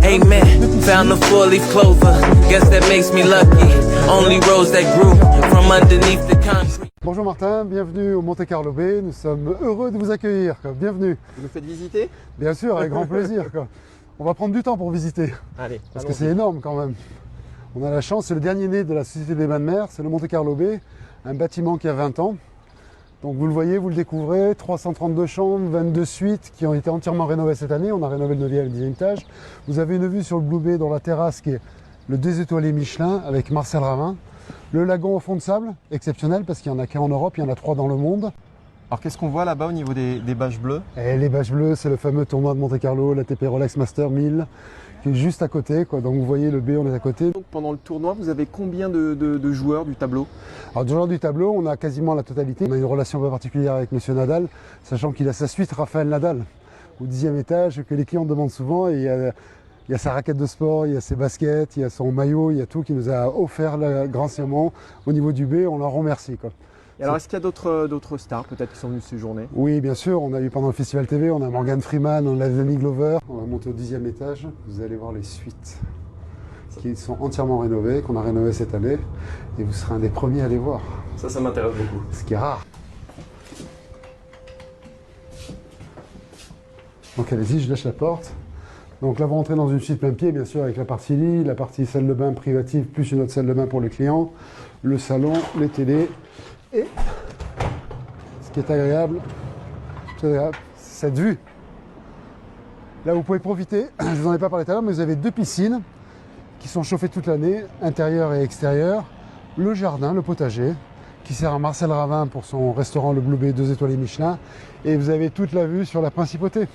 Amen. Found a four-leaf clover. Guess that makes me lucky. Only rose that grew from underneath the concrete. Bonjour Martin, bienvenue au Monte Carlo Bay. Nous sommes heureux de vous accueillir. Bienvenue. Vous nous faites visiter? Bien sûr, avec grand plaisir. On va prendre du temps pour visiter. Allez, parce que c'est énorme quand même. On a la chance, c'est le dernier né de la Société des Bains de Mer, c'est le Monte Carlo Bay, un bâtiment qui a 20 ans. Donc vous le voyez, vous le découvrez, 332 chambres, 22 suites qui ont été entièrement rénovées cette année. On a rénové le 9e et le 10e étage. Vous avez une vue sur le Blue Bay dans la terrasse qui est le 2 étoilé Michelin avec Marcel Ravin. Le lagon au fond de sable, exceptionnel parce qu'il n'y en a qu'un en Europe, il y en a 3 dans le monde. Alors qu'est-ce qu'on voit là-bas au niveau des bâches bleues? Et les bâches bleues, c'est le fameux tournoi de Monte Carlo, l'ATP Rolex Master 1000, qui est juste à côté. Donc vous voyez le B, on est à côté. Donc pendant le tournoi, vous avez combien de joueurs du tableau? Alors du joueur du tableau, on a quasiment la totalité. On a une relation un peu particulière avec Monsieur Nadal, sachant qu'il a sa suite Raphaël Nadal, au 10e étage, que les clients demandent souvent. Et il y a sa raquette de sport, il y a ses baskets, il y a son maillot, il y a tout qui nous a offert gracieusement au niveau du B. On leur remercie. Et alors, est-ce qu'il y a d'autres stars peut-être qui sont venues séjourner? Oui, bien sûr. On a eu pendant le Festival TV, on a Morgan Freeman, on a Danny Glover. On va monter au 10e étage. Vous allez voir les suites qui sont entièrement rénovées, qu'on a rénovées cette année. Et vous serez un des premiers à les voir. Ça m'intéresse beaucoup. Ce qui est rare. Donc allez-y, je lâche la porte. Donc là, vous rentrez dans une suite plein pied, bien sûr, avec la partie lit, la partie salle de bain privative, plus une autre salle de bain pour le client, le salon, les télés. Et ce qui est agréable, c'est cette vue. Là, vous pouvez profiter, je ne vous en ai pas parlé tout à l'heure, mais vous avez 2 piscines qui sont chauffées toute l'année, intérieure et extérieure. Le jardin, le potager, qui sert à Marcel Ravin pour son restaurant Le Blue Bay 2 étoilés Michelin. Et vous avez toute la vue sur la Principauté.